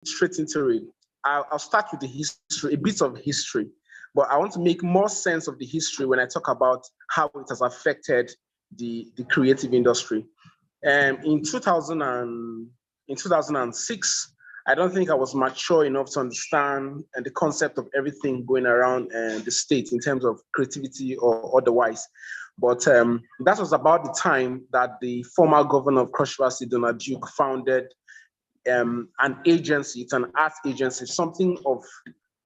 straight into it. I'll start with the history, a bit of history, but I want to make more sense of the history when I talk about how it has affected the creative industry. In 2006, I don't think I was mature enough to understand the concept of everything going around the state in terms of creativity or otherwise. But that was about the time that the former governor of Cross River State, Donald Duke, founded an agency. It's an arts agency, something of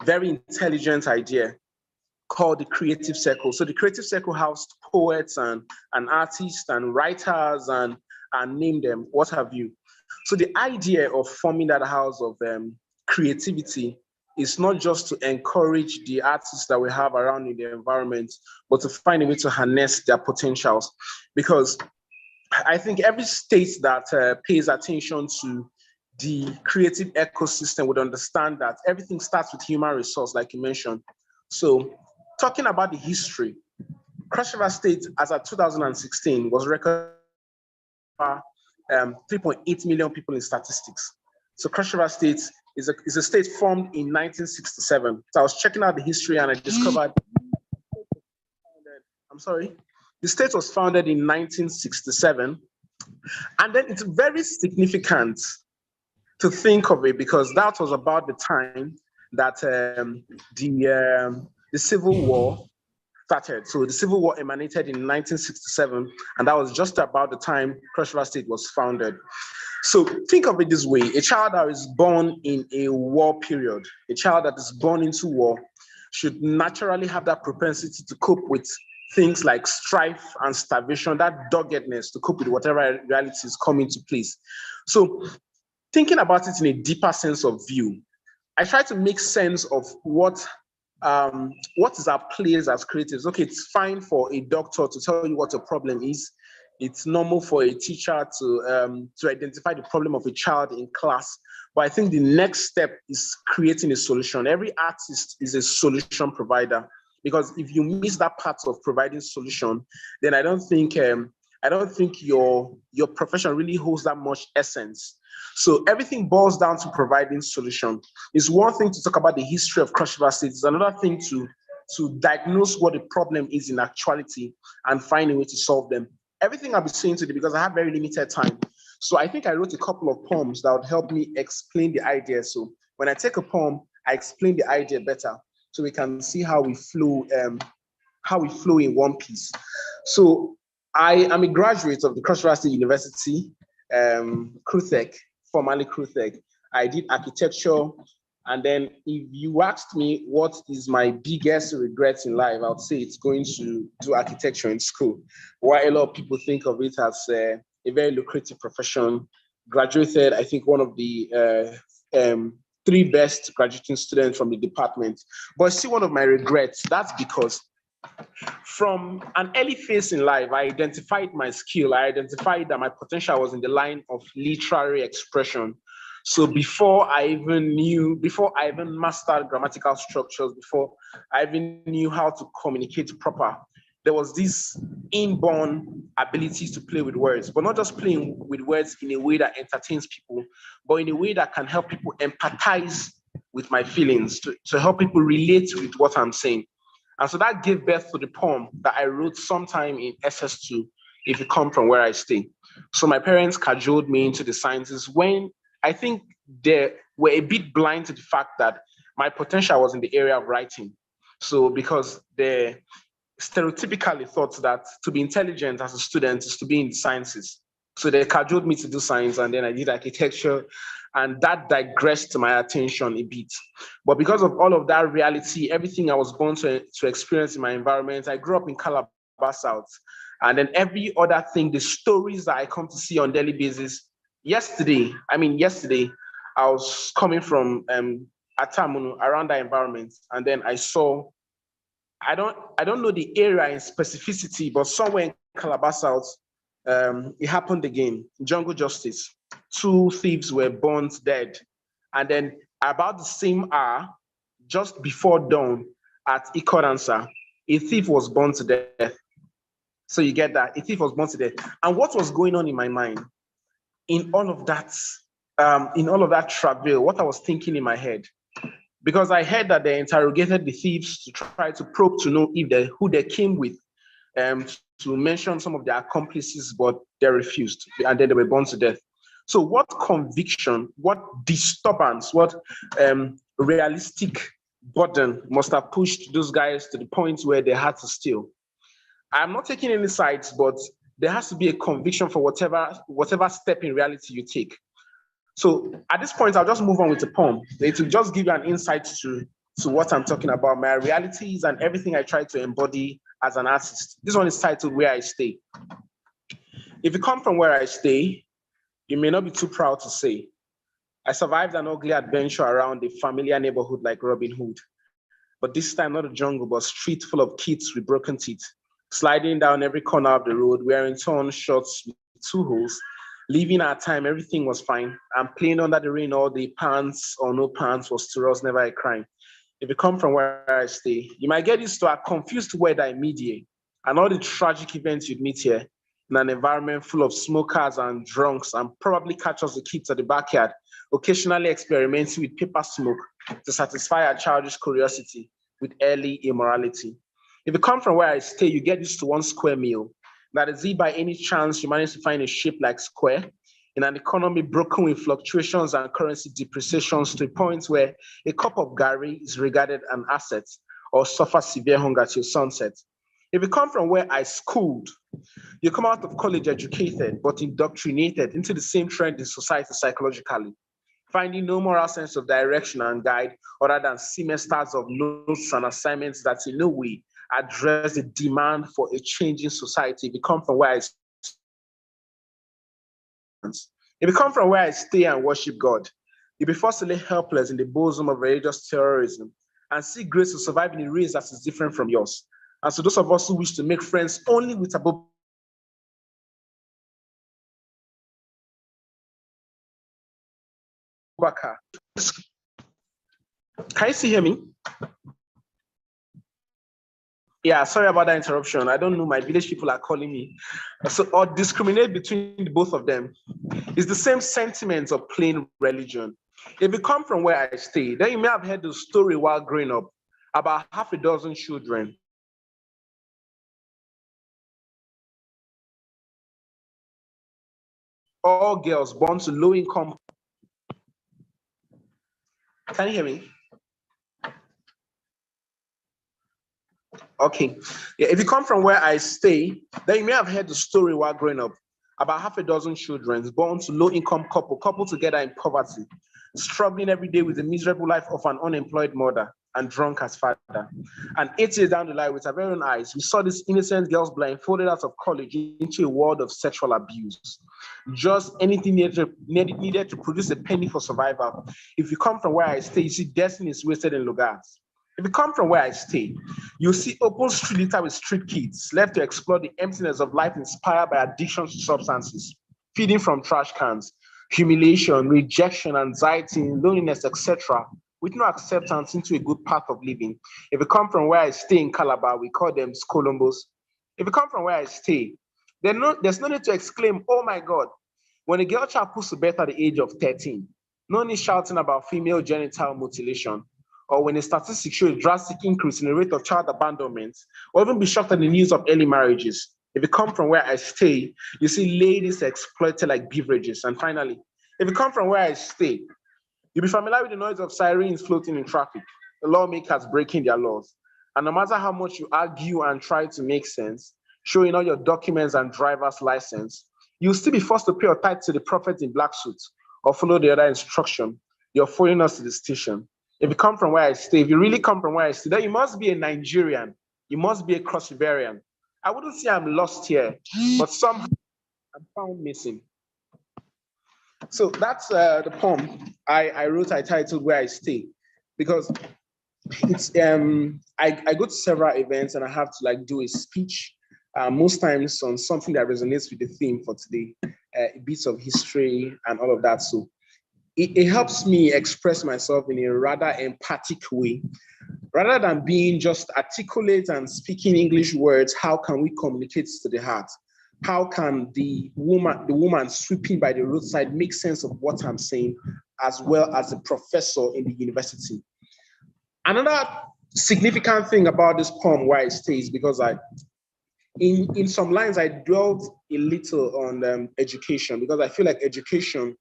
very intelligent idea called the Creative Circle. So the Creative Circle housed poets and artists and writers and name them, what have you. So the idea of forming that house of creativity is not just to encourage the artists that we have around in the environment, but to find a way to harness their potentials. Because I think every state that pays attention to the creative ecosystem would understand that everything starts with human resource, like you mentioned. So talking about the history, Cross River State, as of 2016, was recorded 3.8 million people in statistics. So Cross River State is a state formed in 1967. So I was checking out the history and I discovered, the state was founded in 1967. And then it's very significant to think of it because that was about the time that the Civil War started. So the Civil War emanated in 1967, and that was just about the time Cross River State was founded. So think of it this way: a child that is born in a war period, a child that is born into war, should naturally have that propensity to cope with things like strife and starvation, that doggedness to cope with whatever reality is coming to place. So thinking about it in a deeper sense of view, I try to make sense of what is our place as creatives. Okay, it's fine for a doctor to tell you what a problem is. It's normal for a teacher to identify the problem of a child in class. But I think the next step is creating a solution. Every artist is a solution provider, because if you miss that part of providing solution, then I don't think your profession really holds that much essence. So everything boils down to providing solution. It's one thing to talk about the history of Cross River State. It's another thing to diagnose what the problem is in actuality and find a way to solve them. Everything I'll be saying today, because I have very limited time. So I think I wrote a couple of poems that would help me explain the idea. So when I take a poem, I explain the idea better, so we can see how we flow in one piece. So I am a graduate of the Cross River State University, CRUTEC, formerly CRUTEC. I did architecture, and then if you asked me what is my biggest regret in life, I would say it's going to do architecture in school. Why a lot of people think of it as a very lucrative profession. Graduated, I think, one of the three best graduating students from the department. But still, one of my regrets, that's because from an early phase in life, I identified my skill. I identified that my potential was in the line of literary expression. So before I even mastered grammatical structures, before I even knew how to communicate proper, there was this inborn ability to play with words, but not just playing with words in a way that entertains people, but in a way that can help people empathize with my feelings, to help people relate with what I'm saying. And so that gave birth to the poem that I wrote sometime in SS2, if you come from where I stay. So my parents cajoled me into the sciences when I think they were a bit blind to the fact that my potential was in the area of writing. So because they stereotypically thought that to be intelligent as a student is to be in the sciences. So they cajoled me to do science, and then I did architecture, and that digressed my attention a bit. But because of all of that reality, everything I was born to experience in my environment, I grew up in Calabar South. And then every other thing, the stories that I come to see on a daily basis. Yesterday, I was coming from Atamunu, around that environment, and then I saw, I don't know the area in specificity, but somewhere in Calabar South, it happened again. Jungle justice. 2 thieves were burnt dead. And then about the same hour, just before dawn at Ikodansa, a thief was burnt to death. So you get that? A thief was burnt to death. And what was going on in my mind? In all of that, in all of that travail, what I was thinking in my head, because I heard that they interrogated the thieves to try to probe to know if who they came with, um, to mention some of their accomplices, but they refused, and then they were burned to death. So, what conviction, what disturbance, what realistic burden must have pushed those guys to the point where they had to steal? I'm not taking any sides, but there has to be a conviction for whatever step in reality you take. So at this point, I'll just move on with the poem. It will just give you an insight to what I'm talking about, my realities and everything I try to embody as an artist. This one is titled Where I Stay. If you come from where I stay, you may not be too proud to say, I survived an ugly adventure around a familiar neighborhood like Robin Hood. But this time, not a jungle, but a street full of kids with broken teeth, sliding down every corner of the road, wearing torn shorts with 2 holes. Leaving our time, everything was fine. And playing under the rain all day, pants or no pants was to us never a crime. If you come from where I stay, you might get used to a confused weather in mid-year and all the tragic events you'd meet here in an environment full of smokers and drunks, and probably catch us the kids at the backyard, occasionally experimenting with paper smoke to satisfy our childish curiosity with early immorality. If you come from where I stay, you get used to one square meal. That is, if by any chance you manage to find a shape like square in an economy broken with fluctuations and currency depreciations to a point where a cup of gari is regarded an asset or suffer severe hunger till sunset. If you come from where I schooled, you come out of college educated but indoctrinated into the same trend in society psychologically, finding no moral sense of direction and guide other than semesters of notes and assignments that in no way address the demand for a changing society. If you come from where I stay and worship God, you'll be forced to lay helpless in the bosom of religious terrorism and seek grace to survive in a race that is different from yours. And so those of us who wish to make friends only with Abubakar, can you still hear me? Yeah, sorry about that interruption. I don't know, my village people are calling me. So, or discriminate between both of them. It's the same sentiments of plain religion. If you come from where I stay, then you may have heard the story while growing up about half a dozen children. All girls born to low income. Can you hear me? Okay. Yeah, if you come from where I stay, then you may have heard the story while growing up about half a dozen children born to low-income couple together in poverty, struggling every day with the miserable life of an unemployed mother and drunk as father. And 8 years down the line, with our very own eyes, we saw these innocent girls blindfolded out of college into a world of sexual abuse. Just anything needed to produce a penny for survival. If you come from where I stay, you see destiny is wasted in Lugars. If you come from where I stay, you'll see open street litter with street kids left to explore the emptiness of life inspired by addiction to substances, feeding from trash cans, humiliation, rejection, anxiety, loneliness, etc., with no acceptance into a good path of living. If you come from where I stay in Calabar, we call them Scolombos. If you come from where I stay, there's no need to exclaim, oh my God, when a girl child puts to bed at the age of 13. No need shouting about female genital mutilation, or when a statistic shows a drastic increase in the rate of child abandonment, or even be shocked at the news of early marriages. If you come from where I stay, you see ladies exploited like beverages. And finally, if you come from where I stay, you'll be familiar with the noise of sirens floating in traffic, the lawmakers breaking their laws. And no matter how much you argue and try to make sense, showing all your documents and driver's license, you'll still be forced to pay your tithe to the prophet in black suit or follow the other instruction. You're following us to the station. If you come from where I stay, if you really come from where I stay, then you must be a Nigerian. You must be a cross Riverian. I wouldn't say I'm lost here, but somehow I'm found missing. So that's the poem I wrote. I titled Where I Stay, because it's I go to several events and I have to like do a speech most times on something that resonates with the theme for today, bits of history and all of that. So it helps me express myself in a rather empathic way. Rather than being just articulate and speaking English words, how can we communicate to the heart? How can the woman sweeping by the roadside make sense of what I'm saying, as well as the professor in the university? Another significant thing about this poem where it stays, because in some lines I dwelled a little on education, because I feel like education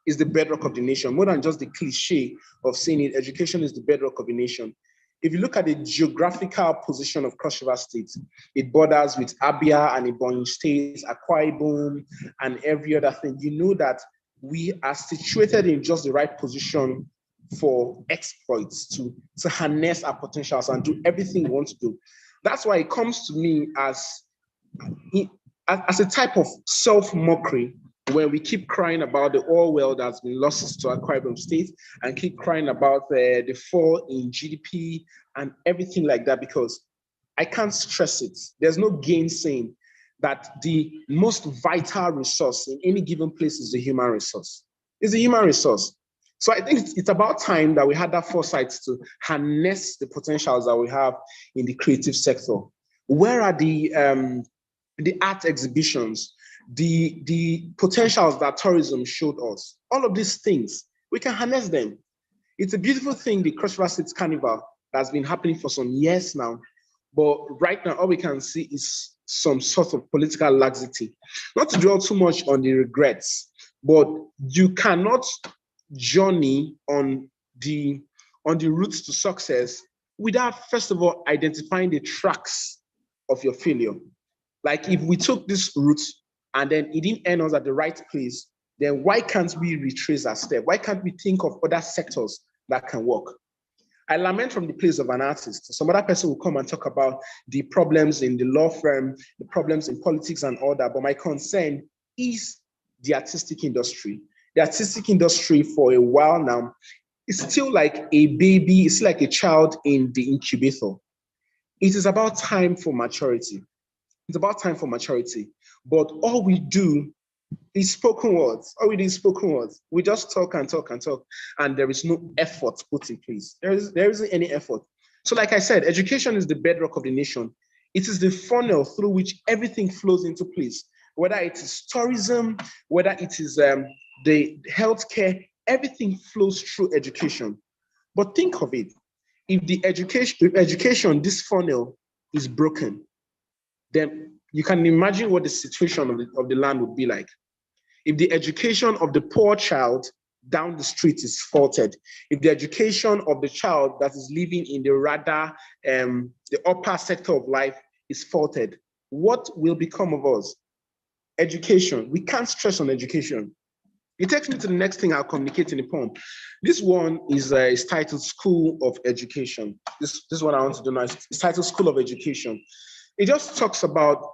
is the bedrock of the nation, more than just the cliche of saying it. Education is the bedrock of the nation. If you look at the geographical position of Cross River State, it borders with Abia and Ebonyi State, Akwa Ibom, and every other thing. You know that we are situated in just the right position for exploits to harness our potentials and do everything we want to do. That's why it comes to me as a type of self-mockery, when we keep crying about the oil well that's been lost to Akwa Ibom State, and keep crying about the fall in GDP and everything like that, because I can't stress it. There's no gainsaying that the most vital resource in any given place is the human resource. It's a human resource. So I think it's about time that we had that foresight to harness the potentials that we have in the creative sector. Where are the art exhibitions, the potentials that tourism showed us? All of these things, we can harness them. It's a beautiful thing, the Cross River State Carnival, that's been happening for some years now. But right now, all we can see is some sort of political laxity. Not to dwell too much on the regrets, but you cannot journey on the routes to success without, first of all, identifying the tracks of your failure. Like, if we took this route and then it didn't end us at the right place, then why can't we retrace our step? Why can't we think of other sectors that can work? I lament from the place of an artist. Some other person will come and talk about the problems in the law firm, the problems in politics and all that. But my concern is the artistic industry. The artistic industry for a while now is still like a baby, it's like a child in the incubator. It is about time for maturity. It's about time for maturity. But all we do is spoken words. All we do is spoken words. We just talk and talk and talk, and there is no effort put in place. There isn't any effort. So like I said, education is the bedrock of the nation. It is the funnel through which everything flows into place, whether it is tourism, whether it is the healthcare, everything flows through education. But think of it, if education, this funnel is broken, then you can imagine what the situation of the land would be like. If the education of the poor child down the street is faulted, if the education of the child that is living in the upper sector of life is faulted, what will become of us? Education. We can't stress on education. It takes me to the next thing I'll communicate in the poem. This one is titled School of Education. This is what I want to do now. It's titled School of Education. It just talks about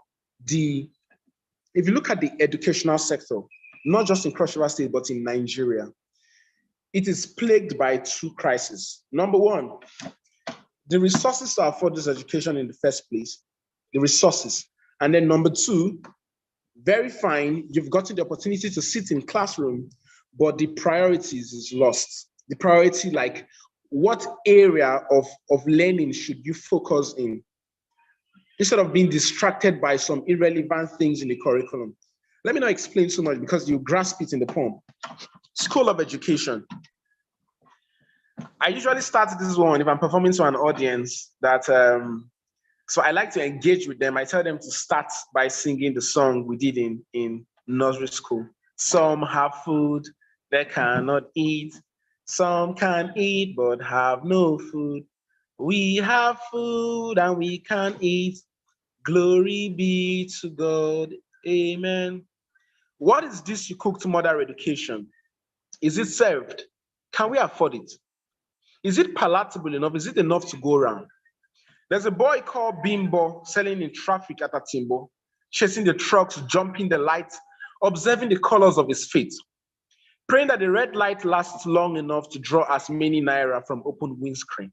if you look at the educational sector, not just in Cross River State, but in Nigeria, it is plagued by two crises. Number one, the resources to afford this education in the first place, the resources. And then number two, very fine, you've gotten the opportunity to sit in classroom, but the priorities is lost. The priority, like, what area of learning should you focus in? Instead of being distracted by some irrelevant things in the curriculum. Let me not explain so much because you grasp it in the poem. School of Education. I usually start this one if I'm performing to an audience that, so I like to engage with them. I tell them to start by singing the song we did in nursery school. Some have food they cannot eat. Some can eat but have no food. We have food and we can eat. Glory be to God. Amen. What is this you cook to mother education? Is it served? Can we afford it? Is it palatable enough? Is it enough to go around? There's a boy called Bimbo selling in traffic at Atimbo, chasing the trucks, jumping the lights, observing the colors of his feet, praying that the red light lasts long enough to draw as many naira from open windscreen,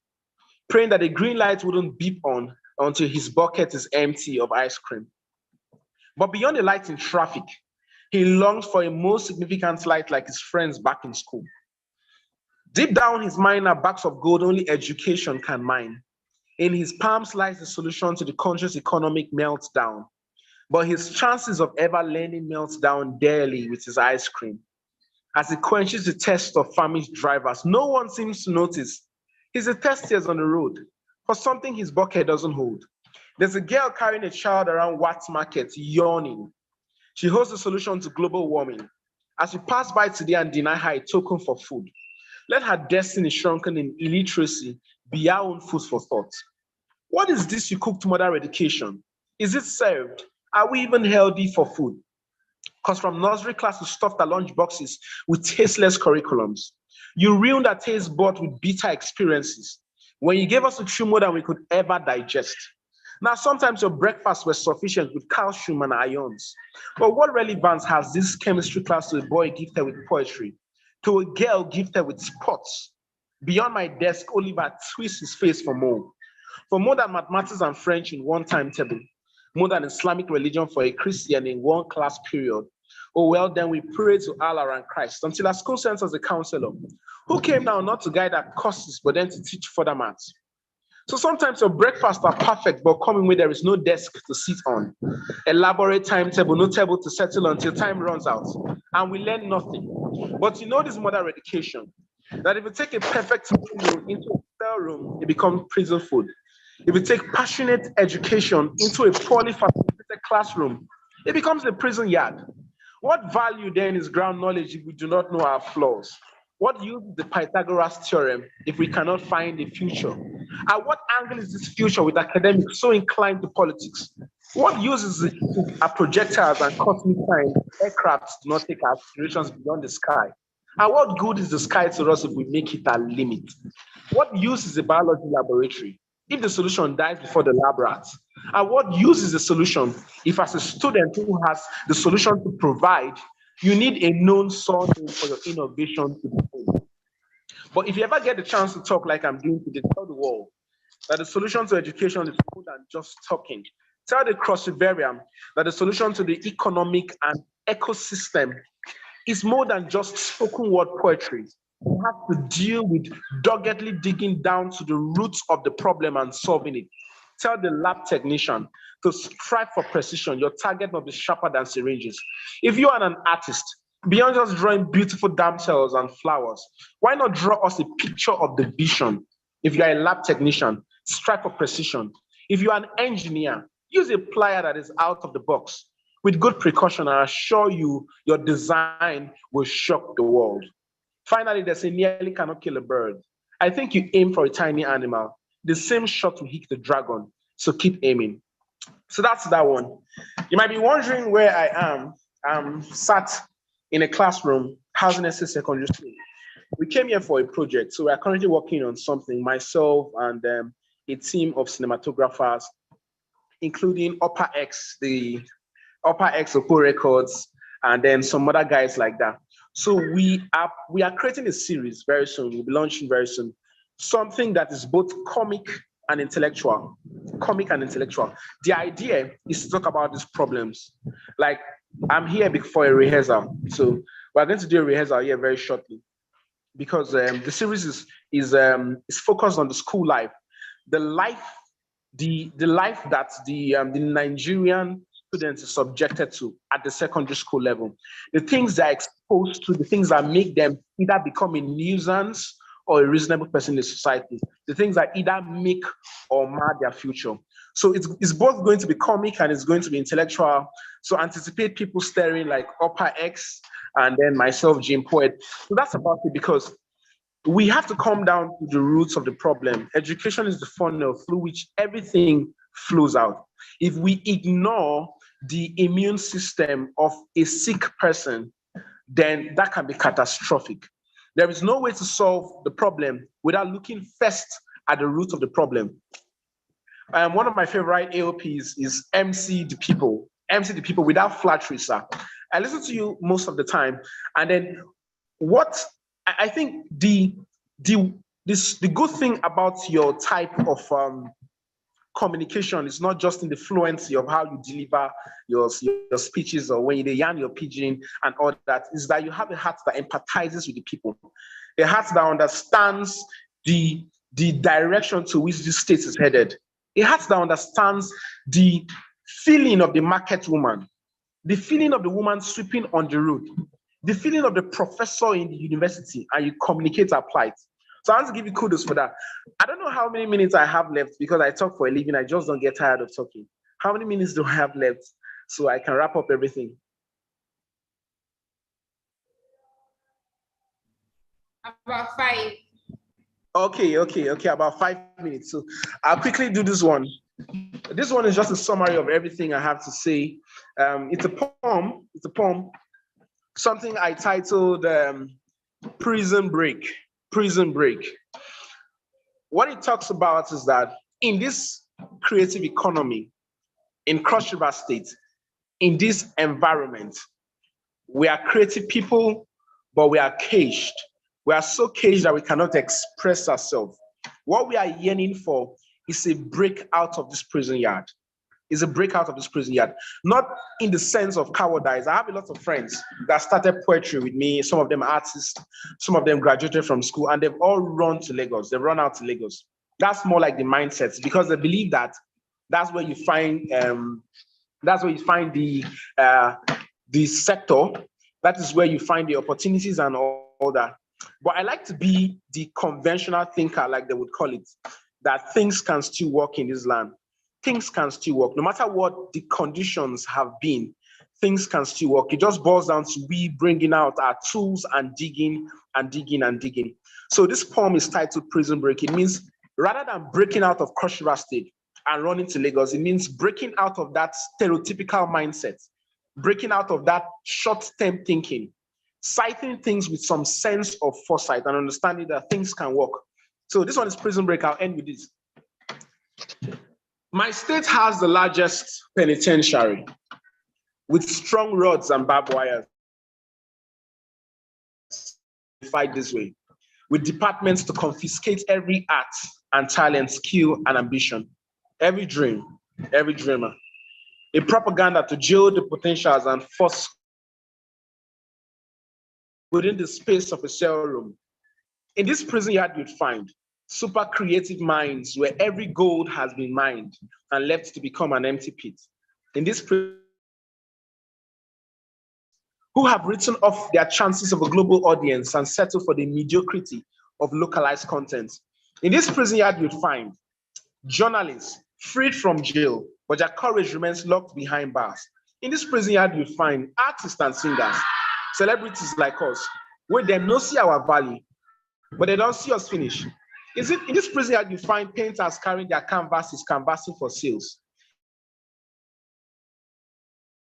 praying that the green light wouldn't beep on until his bucket is empty of ice cream. But beyond the light in traffic, he longed for a more significant light like his friends back in school. Deep down his mind are bags of gold only education can mine. In his palms lies the solution to the country's economic meltdown. but his chances of ever learning melts down daily with his ice cream. As he quenches the thirst of famished drivers, no one seems to notice. He's the thirstiest on the road for something his bucket doesn't hold. There's a girl carrying a child around Watts Market, yawning. She holds the solution to global warming. As we pass by today and deny her a token for food, let her destiny shrunken in illiteracy be our own food for thought. What is this you cooked mother education? Is it served? Are we even healthy for food? Because from nursery class, we stuffed our lunch boxes with tasteless curriculums. You ruined our taste bud with bitter experiences when you gave us a chew more than we could ever digest. Now, sometimes your breakfast was sufficient with calcium and ions. But what relevance has this chemistry class to a boy gifted with poetry, to a girl gifted with sports? Beyond my desk, Oliver twists his face for more than mathematics and French in one timetable, more than Islamic religion for a Christian in one class period. Oh, well, then we pray to Allah and Christ until our school sends us a counselor who came now not to guide our courses, but then to teach further maths. So sometimes your breakfasts are perfect, but coming where there is no desk to sit on, elaborate timetable, no table to settle until time runs out, and we learn nothing. But you know this modern education, that if you take a perfect meal into a hotel room, it becomes prison food. If you take passionate education into a poorly facilitated classroom, it becomes a prison yard. What value then is ground knowledge if we do not know our flaws? What use is the Pythagoras theorem if we cannot find a future? At what angle is this future with academics so inclined to politics? What use is it if our projectiles and cosmic time aircrafts do not take our aspirations beyond the sky? And what good is the sky to us if we make it our limit? What use is a biology laboratory if the solution dies before the lab rats? And what use is the solution if, as a student who has the solution to provide, you need a known surname for your innovation to be made? But if you ever get the chance to talk like I'm doing today, tell the world that the solution to education is more than just talking. Tell the crossivarium that the solution to the economic and ecosystem is more than just spoken word poetry. You have to deal with doggedly digging down to the roots of the problem and solving it. Tell the lab technician to strive for precision. Your target must be sharper than syringes. If you are an artist, beyond just drawing beautiful damsels and flowers, why not draw us a picture of the vision? If you are a lab technician, strive for precision. If you are an engineer, use a plier that is out of the box. With good precaution, I assure you, your design will shock the world. Finally, they say nearly cannot kill a bird. I think you aim for a tiny animal. The same shot will hit the dragon. So keep aiming. So that's that one. You might be wondering where I am. I'm sat in a classroom, Housing Estate Secondary School. We came here for a project. So we're currently working on something, myself and a team of cinematographers, including Upper X, the Upper X Oppo Records, and then some other guys like that. So we are creating a series very soon. We'll be launching very soon. Something that is both comic and intellectual. Comic and intellectual. The idea is to talk about these problems. Like, I'm here for a rehearsal. So we're going to do a rehearsal here very shortly, because the series is focused on the school life, the life that the Nigerian students are subjected to at the secondary school level, the things they're exposed to, the things that make them either become a nuisance or a reasonable person in the society, the things that either make or mar their future. So it's both going to be comic and it's going to be intellectual. So anticipate people staring like Upper X and then myself, Jim Poet. So that's about it, because we have to come down to the roots of the problem. Education is the funnel through which everything flows out. If we ignore the immune system of a sick person, then that can be catastrophic. There is no way to solve the problem without looking first at the root of the problem. One of my favorite AOPs is MC the People. MC the People without flattery, sir. I listen to you most of the time, and then what I think the good thing about your type of communication is not just in the fluency of how you deliver your speeches or when you yarn your pigeon and all that, is that you have a heart that empathizes with the people, a heart that understands the direction to which this state is headed, a heart that understands the feeling of the market woman, the feeling of the woman sweeping on the road, the feeling of the professor in the university, and you communicate our plight. So I want to give you kudos for that. I don't know how many minutes I have left because I talk for a living. I just don't get tired of talking. How many minutes do I have left so I can wrap up everything? About 5. Okay, about 5 minutes. So I'll quickly do this one. This one is just a summary of everything I have to say. It's a poem. It's a poem. Something I titled Prison Break. Prison Break. What it talks about is that in this creative economy, in Cross River State, in this environment, we are creative people, but we are caged. We are so caged that we cannot express ourselves. What we are yearning for is a break out of this prison yard. Is a breakout of this prison yard. Not in the sense of cowardice. I have a lot of friends that started poetry with me. Some of them are artists, some of them graduated from school, and they've all run to Lagos. They've run out to Lagos. That's more like the mindsets because they believe that that's where you find the sector. That is where you find the opportunities and all that. But I like to be the conventional thinker, like they would call it, that things can still work in this land. Things can still work. No matter what the conditions have been, things can still work. It just boils down to we bringing out our tools and digging and digging and digging. So this poem is titled Prison Break. It means rather than breaking out of Cross River State and running to Lagos, it means breaking out of that stereotypical mindset, breaking out of that short-term thinking, citing things with some sense of foresight and understanding that things can work. So this one is Prison Break. I'll end with this. My state has the largest penitentiary with strong rods and barbed wires. Fight this way, with departments to confiscate every art and talent, skill and ambition, every dream, every dreamer. A propaganda to jail the potentials and force within the space of a cell room. In this prison yard, you'd find super creative minds where every gold has been mined and left to become an empty pit. In this prison, who have written off their chances of a global audience and settled for the mediocrity of localized content. In this prison yard, you'd find journalists freed from jail, but their courage remains locked behind bars. In this prison yard, you'd find artists and singers, celebrities like us, where they don't see our value, but they don't see us finish. Is it in this prison yard you find painters carrying their canvases, canvassing for sales?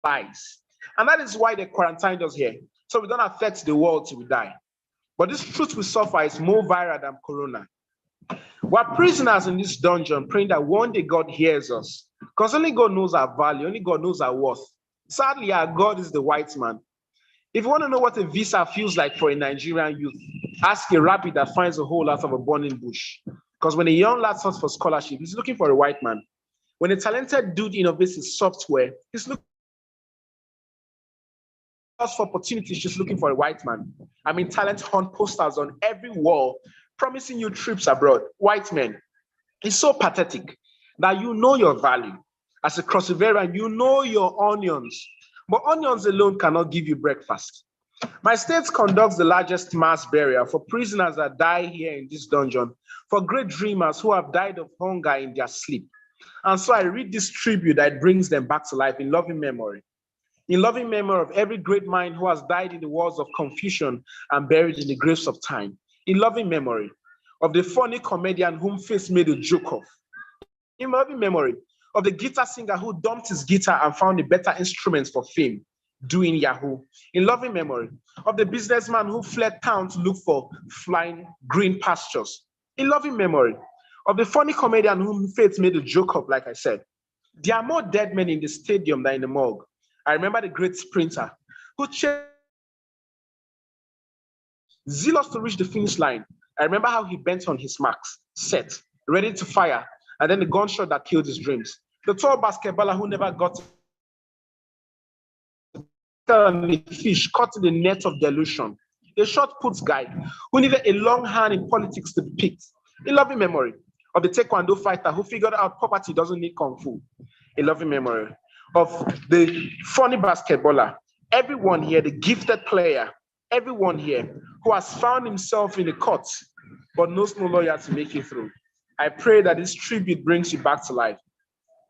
Lies. And that is why they quarantined us here, so we don't affect the world till we die. But this truth we suffer is more viral than corona. We're prisoners in this dungeon, praying that one day God hears us, because only God knows our value, only God knows our worth. Sadly, our God is the white man. If you want to know what a visa feels like for a Nigerian youth, ask a rabbit that finds a hole out of a burning bush. Because when a young lad searches for scholarship, he's looking for a white man. When a talented dude innovates his software, he's looking for opportunities, just looking for a white man. I mean, talent hunt posters on every wall, promising you trips abroad. White men. It's so pathetic that you know your value. As a Crossiverian, you know your onions. But onions alone cannot give you breakfast. My state conducts the largest mass burial for prisoners that die here in this dungeon, for great dreamers who have died of hunger in their sleep. And so I read this tribute that brings them back to life in loving memory. In loving memory of every great mind who has died in the wars of confusion and buried in the graves of time. In loving memory of the funny comedian whom face made a joke of. In loving memory of the guitar singer who dumped his guitar and found a better instrument for fame, doing Yahoo. In loving memory of the businessman who fled town to look for flying green pastures. In loving memory of the funny comedian whom fate made a joke of, like I said. There are more dead men in the stadium than in the morgue. I remember the great sprinter who chased zealous to reach the finish line. I remember how he bent on his marks, set, ready to fire, and then the gunshot that killed his dreams. The tall basketballer who never got a fish caught in the net of delusion. The short puts guy who needed a long hand in politics to be picked. A loving memory of the taekwondo fighter who figured out poverty doesn't need kung fu. A loving memory of the funny basketballer, everyone here, the gifted player, everyone here who has found himself in the court but knows no lawyer to make it through. I pray that this tribute brings you back to life.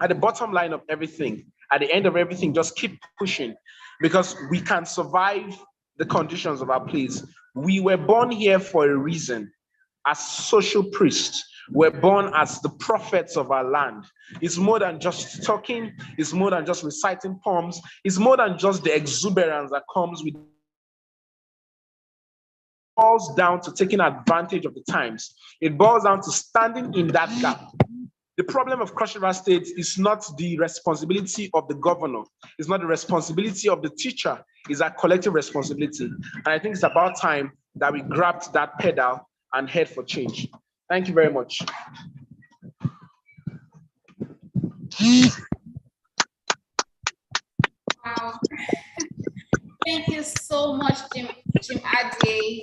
At the bottom line of everything, at the end of everything, just keep pushing because we can survive the conditions of our place. We were born here for a reason as social priests. We're born as the prophets of our land. It's more than just talking, it's more than just reciting poems, it's more than just the exuberance that comes with. It boils down to taking advantage of the times. It boils down to standing in that gap. The problem of Cross River State is not the responsibility of the governor. It's not the responsibility of the teacher. It's a collective responsibility. And I think it's about time that we grabbed that pedal and head for change. Thank you very much. Wow. Thank you so much, Jim Adie.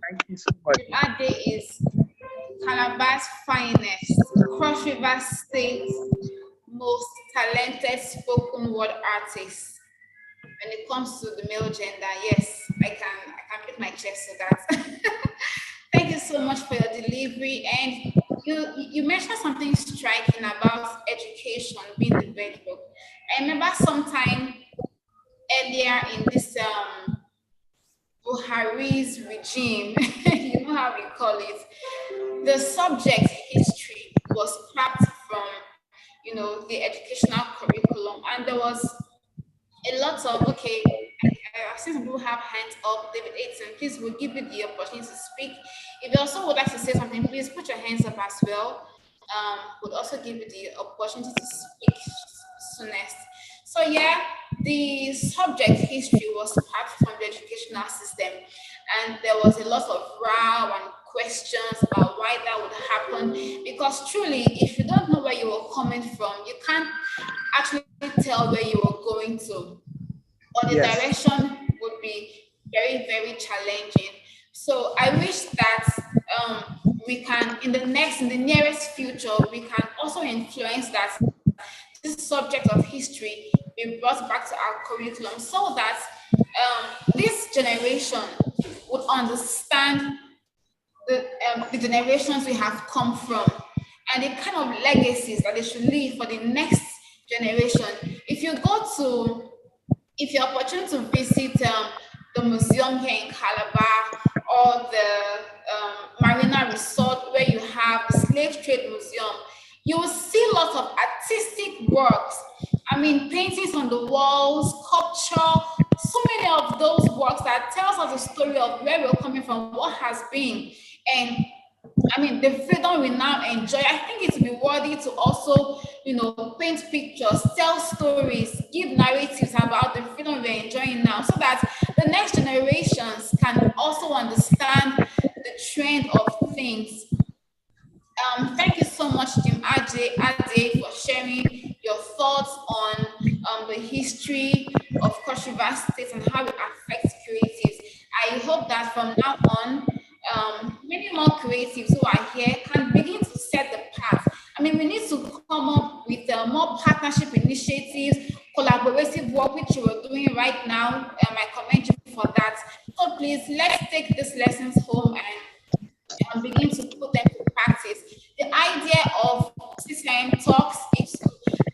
Thank you so much. Jim Adie is Calabar's finest, Cross River State's most talented spoken word artist. When it comes to the male gender, yes, I can beat my chest to that. Thank you so much for your delivery. And you mentioned something striking about education being the bedrock. I remember sometime earlier in this Buhari's regime, you know how we call it, the subject history was scrapped from, the educational curriculum, and there was a lot of, okay, I've seen some people have hands up. David Aiton, please, we'll give you the opportunity to speak. If you also would like to say something, please put your hands up as well. We'll also give you the opportunity to speak soonest. So yeah, the subject history was scrapped from the educational system, and there was a lot of row and questions about why that would happen, because truly, if you don't know where you were coming from, you can't actually tell where you were going to, or the direction would be very, very challenging. So I wish that we can, in the nearest future, we can also influence that this subject of history be brought back to our curriculum, so that this generation would understand the generations we have come from and the kind of legacies that they should leave for the next generation. If you're opportune to visit the museum here in Calabar, or the Marina Resort where you have the Slave Trade Museum, you will see lots of artistic works. I mean, paintings on the walls, sculpture, so many of those works that tells us the story of where we're coming from, what has been. And I mean, the freedom we now enjoy, I think it would be worthy to also, paint pictures, tell stories, give narratives about the freedom we're enjoying now, so that the next generations can also understand the trend of things. Thank you so much, Jim Adie, for sharing your thoughts on the history of Cross River State and how it affects creatives. I hope that from now on, many more creatives who are here can begin to set the path. I mean, we need to come up with more partnership initiatives, collaborative work, which you are doing right now. I commend you for that. So please, let's take these lessons home and begin to put them to practice. The idea of TCRM Talks is to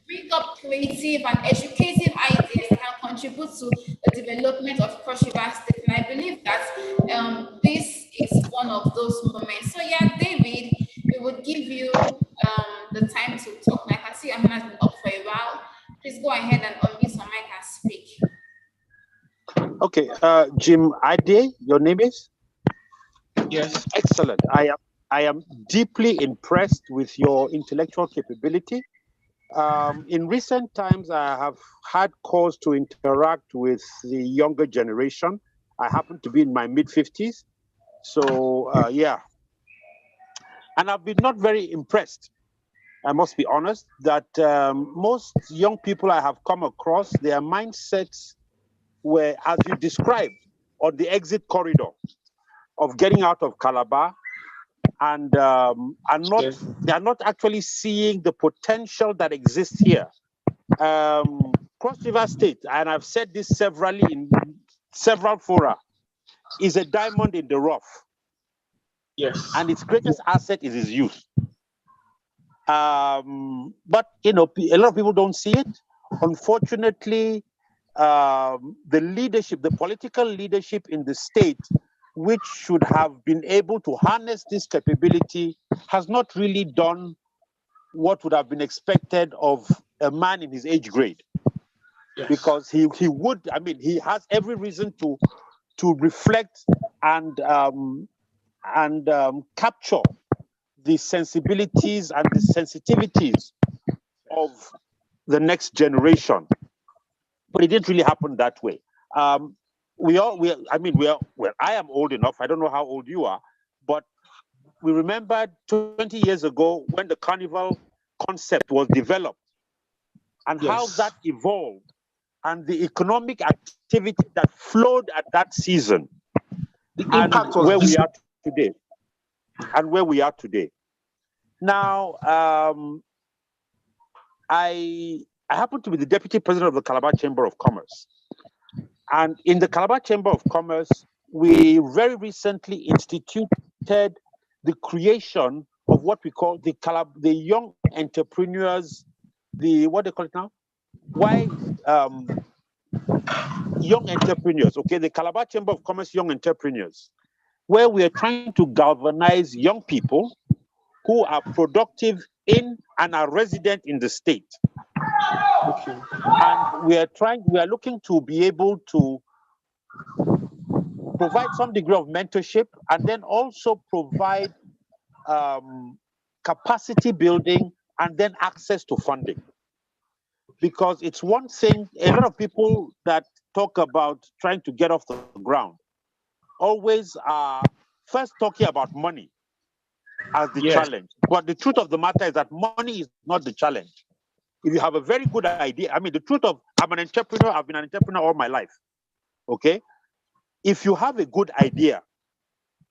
bring up creative and educative ideas that can contribute to the development of Cross River State. And I believe that this is one of those moments. So yeah, David, we would give you the time to talk. I can see your hand has been up for a while. Please go ahead and unmute your mic and speak. Okay, Jim Adie, your name is? Yes. Excellent. I am deeply impressed with your intellectual capability. In recent times, I have had cause to interact with the younger generation. I happen to be in my mid-50s. So, yeah. And I've been not very impressed, I must be honest, that most young people I have come across, their mindsets were, as you described, on the exit corridor of getting out of Calabar, and they are not actually seeing the potential that exists here. Cross River State, and I've said this severally in several fora, is a diamond in the rough. Yes. And its greatest asset is its youth. But a lot of people don't see it. Unfortunately, the leadership, the political leadership in the state, which should have been able to harness this capability, has not really done what would have been expected of a man in his age grade. Yes. Because he has every reason to reflect and capture the sensibilities and the sensitivities of the next generation. But it didn't really happen that way. I am old enough. I don't know how old you are, but we remember 20 years ago when the carnival concept was developed and how Yes. that evolved and the economic activity that flowed at that season. The And impact was where we visible. are today. And where we are today. Now, I happen to be the deputy president of the Calabar Chamber of Commerce. And in the Calabar Chamber of Commerce, we very recently instituted the creation of what we call the young entrepreneurs, what they call it now? Why young entrepreneurs, okay? The Calabar Chamber of Commerce Young Entrepreneurs, where we are trying to galvanize young people who are productive in and are resident in the state. Okay. And we are looking to be able to provide some degree of mentorship and then also provide capacity building and then access to funding. Because it's one thing, a lot of people that talk about trying to get off the ground always are first talking about money as the challenge. But the truth of the matter is that money is not the challenge. If you have a very good idea, the truth of, I'm an entrepreneur, I've been an entrepreneur all my life, okay? If you have a good idea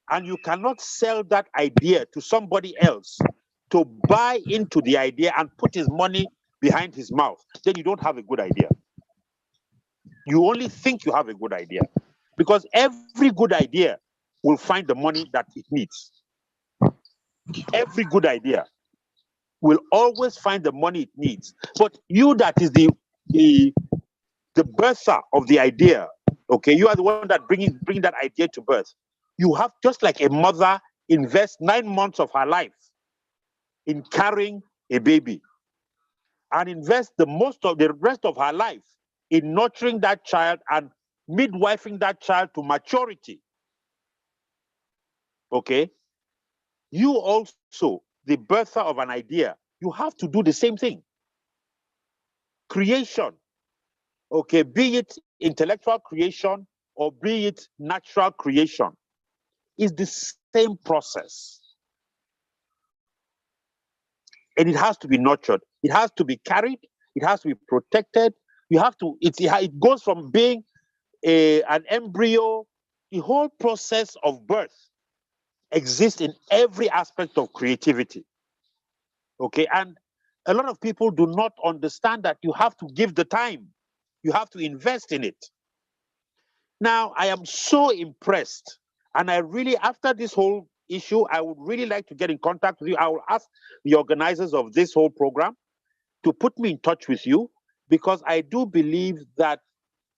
and you cannot sell that idea to somebody else to buy into the idea and put his money behind his mouth, then you don't have a good idea. You only think you have a good idea because every good idea will find the money that it needs. Every good idea will always find the money it needs. But you that is the birther of the idea, okay, you are the one that bring that idea to birth. You have, just like a mother invest 9 months of her life in carrying a baby and invest the rest of her life in nurturing that child and midwifing that child to maturity. Okay? You also, the birther of an idea, you have to do the same thing. Creation, okay, be it intellectual creation or be it natural creation, is the same process. And it has to be nurtured. It has to be carried. It has to be protected. You have to, it goes from being an embryo. The whole process of birth exists in every aspect of creativity. Okay, and a lot of people do not understand that you have to give the time. You have to invest in it. Now, I am so impressed, and I really, after this whole issue, I would really like to get in contact with you. I will ask the organizers of this whole program to put me in touch with you, because I do believe that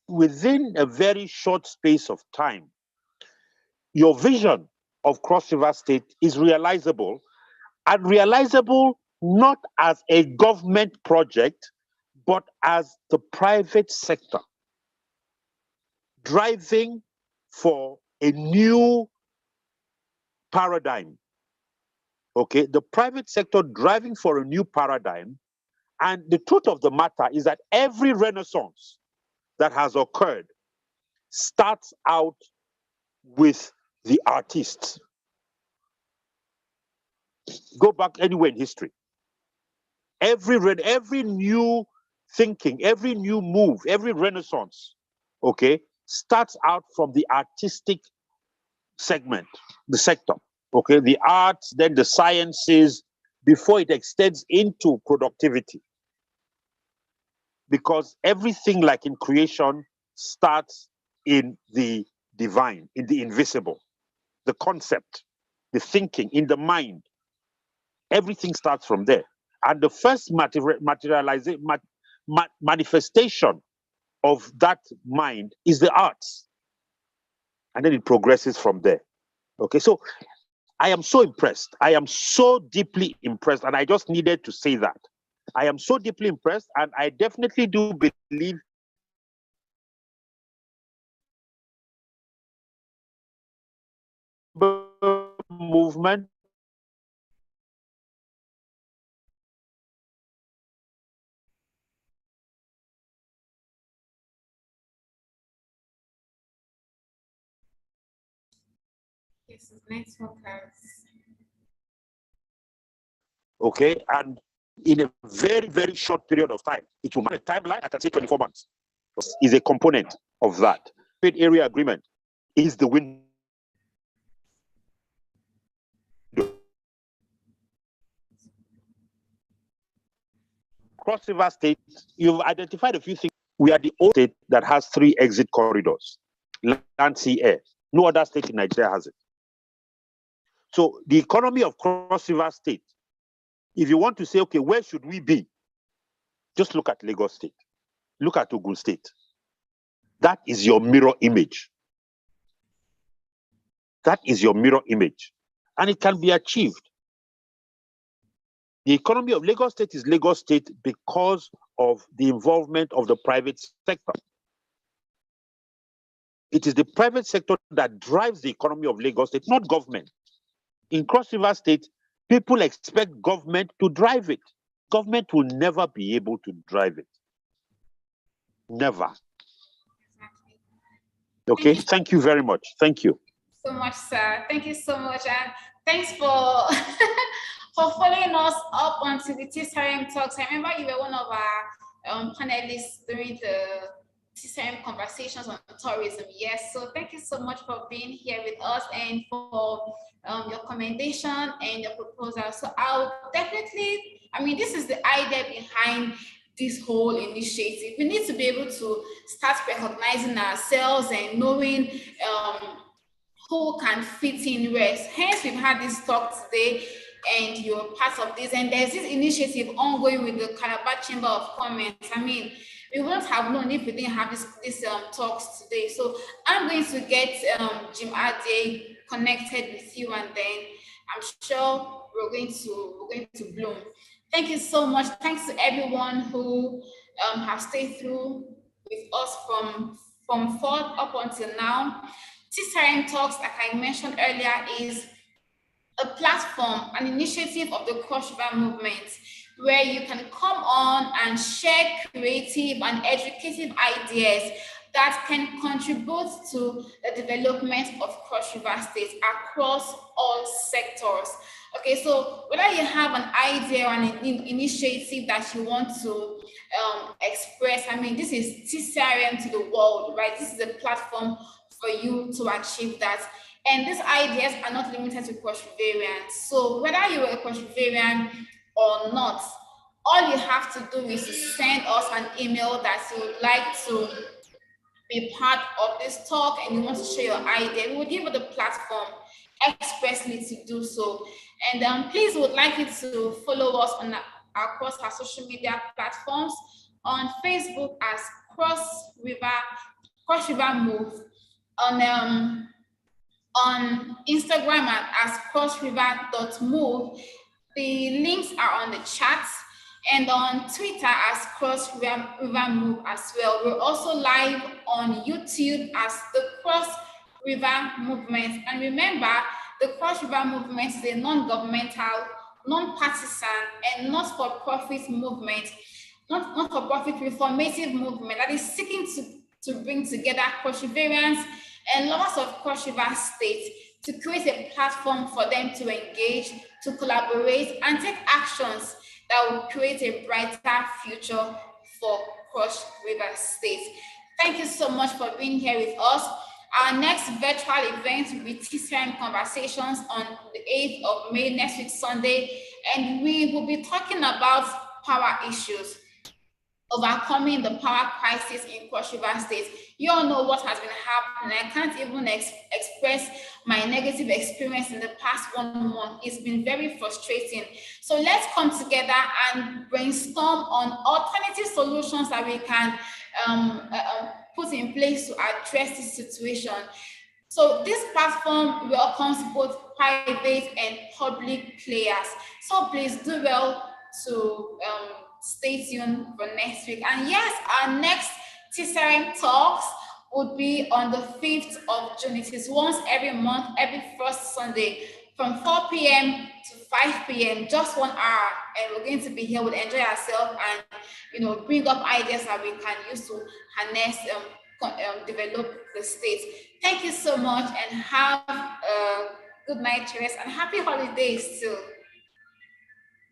within a very short space of time, your vision of Cross River State is realizable, and realizable not as a government project, but as the private sector driving for a new paradigm. Okay, the private sector driving for a new paradigm. And the truth of the matter is that every renaissance that has occurred starts out with the artists. Go back anywhere in history. Every new thinking, every new move, every renaissance, okay, starts out from the artistic segment, the sector. Okay, the arts, then the sciences, before it extends into productivity. because everything, like in creation, starts in the divine, in the invisible, the concept, the thinking, in the mind. Everything starts from there. And the first manifestation of that mind is the arts. And then it progresses from there. Okay, so I am so impressed. I am so deeply impressed. And I just needed to say that. I am so deeply impressed. And I definitely do believe movement. Yes, network has. Okay, and in a very, very short period of time, it will manage a timeline, I can say 24 months, is a component of that. Trade area agreement is the window. Cross River State, you've identified a few things. We are the only state that has 3 exit corridors, land, sea, air. No other state in Nigeria has it. So the economy of Cross River State, if you want to say, okay, where should we be? Just look at Lagos State. Look at Ogun State. That is your mirror image. That is your mirror image. And it can be achieved. The economy of Lagos State is Lagos State because of the involvement of the private sector. It is the private sector that drives the economy of Lagos State, not government. In Cross River State, people expect government to drive it. Government will never be able to drive it. Never. Okay, thank you very much. Thank you so much, sir. Thank you so much. And thanks for for following us up onto the TCRM Talks. I remember you were one of our panelists during the TCRM conversations on tourism. Yes, so thank you so much for being here with us and for your commendation and your proposal. So I'll definitely, I mean, this is the idea behind this whole initiative. We need to be able to start recognizing ourselves and knowing who can fit in where. Hence, we've had this talk today, and you're part of this. And there's this initiative ongoing with the Calabar Chamber of Commerce. I mean, we wouldn't have known if we didn't have this talks today. So I'm going to get Jim Adie connected with you, and then I'm sure we're going to bloom. Thank you so much. Thanks to everyone who have stayed through with us from forth up until now. TCRM Talks, like I mentioned earlier, is a platform, an initiative of the Cross River movement, where you can come on and share creative and educative ideas that can contribute to the development of Cross River State across all sectors. Okay, so whether you have an idea or an initiative that you want to express, I mean, this is TCRM to the world, right? This is a platform for you to achieve that. And these ideas are not limited to Cross Riverians. So whether you're a Cross Riverian or not, all you have to do is to send us an email that you would like to be part of this talk and you want to share your idea. We will give you the platform expressly to do so. And please, would like you to follow us on across our social media platforms, on Facebook as Cross River Move, on Instagram as crossriver.move. The links are on the chat, and on Twitter as Cross River Move as well. We're also live on YouTube as the Cross River Movement. And remember, the Cross River Movement is a non-governmental, non-partisan, and not-for-profit movement, not-for-profit reformative movement that is seeking to bring together Cross Riverians and lovers of Cross River State to create a platform for them to engage, to collaborate, and take actions that will create a brighter future for Cross River State. Thank you so much for being here with us. Our next virtual event will be TCRM Conversations on the 8th of May, next week, Sunday, and we will be talking about power issues. overcoming the power crisis in Cross River State. You all know what has been happening. I can't even express my negative experience in the past 1 month. It's been very frustrating. So let's come together and brainstorm on alternative solutions that we can put in place to address this situation. So this platform welcomes both private and public players. So please do well to stay tuned for next week. And yes, our next TCRM Talks would be on the 5th of June. It is once every month, every first Sunday from 4 p.m. to 5 p.m., just 1 hour. And we're going to be here, we'll enjoy ourselves and, you know, bring up ideas that we can use to harness, develop the state. Thank you so much and have a good night, Therese, and happy holidays too.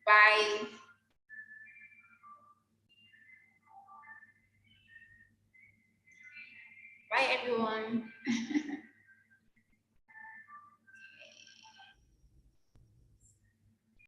Bye. Bye, everyone.